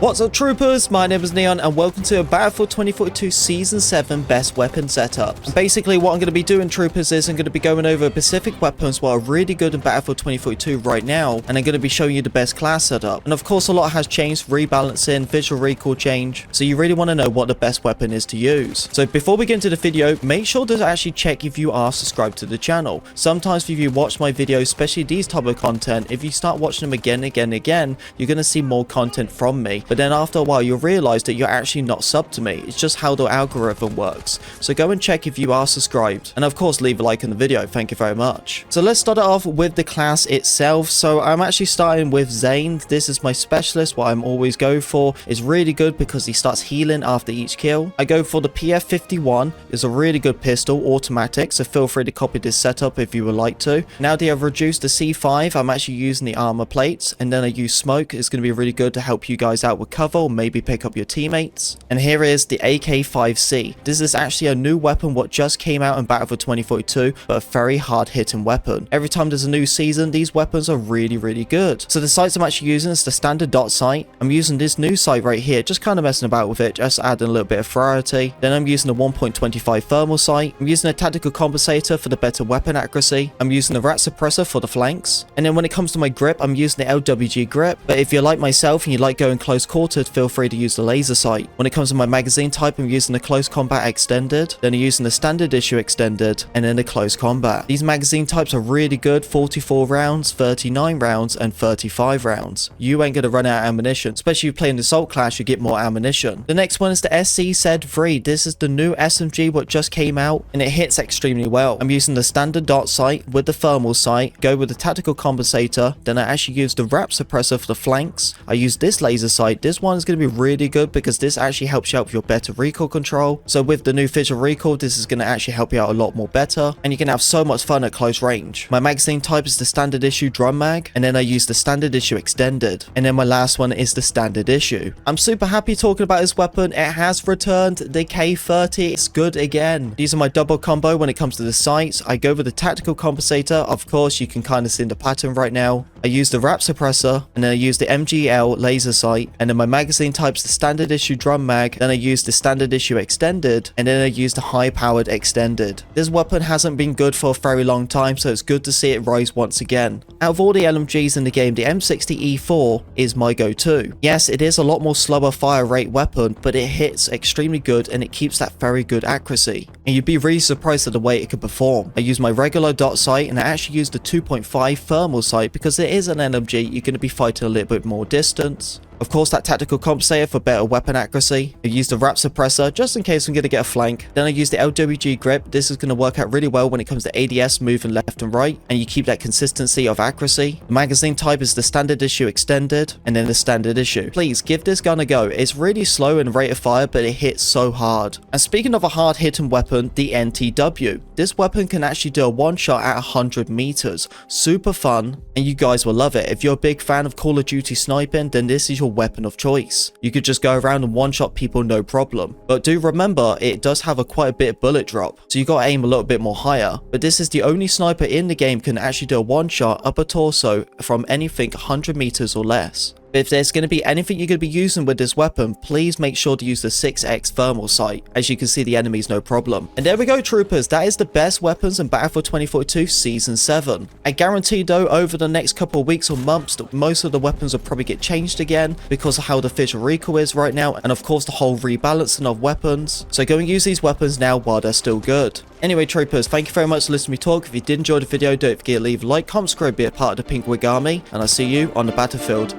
What's up, troopers? My name is Neon and welcome to a Battlefield 2042 Season 7 Best Weapon Setups. And basically what I'm going to be doing, troopers, is I'm going to be going over specific weapons what are really good in Battlefield 2042 right now, and I'm going to be showing you the best class setup. And of course a lot has changed, rebalancing, visual recall change, so you really want to know what the best weapon is to use. So before we get into the video, make sure to actually check if you are subscribed to the channel. Sometimes if you watch my videos, especially these type of content, if you start watching them again and again, you're going to see more content from me. But then after a while, you'll realize that you're actually not subbed to me. It's just how the algorithm works. So go and check if you are subscribed. And of course, leave a like in the video. Thank you very much. So let's start it off with the class itself. So I'm actually starting with Zane. This is my specialist. What I'm always go for is really good because he starts healing after each kill. I go for the PF51. It's a really good pistol, automatic. So feel free to copy this setup if you would like to. Now that I've reduced the C5, I'm actually using the armor plates. And then I use smoke. It's going to be really good to help you guys out with cover, or maybe pick up your teammates. And here is the AK-5C. This is actually a new weapon what just came out in Battlefield 2042, but a very hard hitting weapon. Every time there's a new season, these weapons are really good. So the sights I'm actually using is the standard dot sight. I'm using this new sight right here, just kind of messing about with it, just adding a little bit of variety. Then I'm using the 1.25 thermal sight. I'm using a tactical compensator for the better weapon accuracy. I'm using the rat suppressor for the flanks. And then when it comes to my grip, I'm using the LWG grip. But if you're like myself and you like going close quartered, feel free to use the laser sight. When it comes to my magazine type, I'm using the close combat extended, then I'm using the standard issue extended, and then the close combat. These magazine types are really good: 44 rounds, 39 rounds, and 35 rounds. You ain't gonna run out of ammunition, especially if you play in the assault class, you get more ammunition. The next one is the SC-3. This is the new SMG what just came out, and it hits extremely well. I'm using the standard dot sight with the thermal sight, go with the tactical compensator, then I actually use the wrap suppressor for the flanks. I use this laser sight. This one is going to be really good because this actually helps you out with your better recoil control. So with the new visual recall, this is going to actually help you out a lot more better, and you can have so much fun at close range. My magazine type is the standard issue drum mag, and then I use the standard issue extended, and then my last one is the standard issue. I'm super happy talking about this weapon. It has returned. The K30, it's good again. These are my double combo when it comes to the sights. I go with the tactical compensator. Of course, you can kind of see the pattern right now. I use the wrap suppressor, and then I use the MGL laser sight, and then my magazine type's the standard issue drum mag, then I use the standard issue extended, and then I use the high powered extended. This weapon hasn't been good for a very long time, so it's good to see it rise once again. Out of all the LMGs in the game, the M60E4 is my go-to. Yes, it is a lot more slower fire rate weapon, but it hits extremely good and it keeps that very good accuracy. And you'd be really surprised at the way it can perform. I use my regular dot sight, and I actually use the 2.5 thermal sight because it is an LMG, you're going to be fighting a little bit more distance. Of course, that tactical compensator for better weapon accuracy. I use the wrap suppressor just in case I'm going to get a flank. Then I use the LWG grip. This is going to work out really well when it comes to ADS moving left and right, and you keep that consistency of accuracy. The magazine type is the standard issue extended, and then the standard issue. Please give this gun a go. It's really slow in rate of fire, but it hits so hard. And speaking of a hard hitting weapon, the NTW. This weapon can actually do a one shot at 100 meters. Super fun, and you guys will love it. If you're a big fan of Call of Duty sniping, then this is your weapon of choice. You could just go around and one-shot people no problem. But do remember, it does have quite a bit of bullet drop, so you gotta aim a little bit more higher. But this is the only sniper in the game can actually do a one-shot upper torso from anything 100 meters or less. If there's going to be anything you're going to be using with this weapon, please make sure to use the 6x thermal sight. As you can see, the enemy's no problem. And there we go, troopers. That is the best weapons in Battlefield 2042 Season 7. I guarantee, though, over the next couple of weeks or months, that most of the weapons will probably get changed again because of how the visual recall is right now, and of course the whole rebalancing of weapons. So go and use these weapons now while they're still good. Anyway, troopers, thank you very much for listening to me talk. If you did enjoy the video, don't forget to leave a like, comment, subscribe, be a part of the Pink Wig Army, and I'll see you on the battlefield.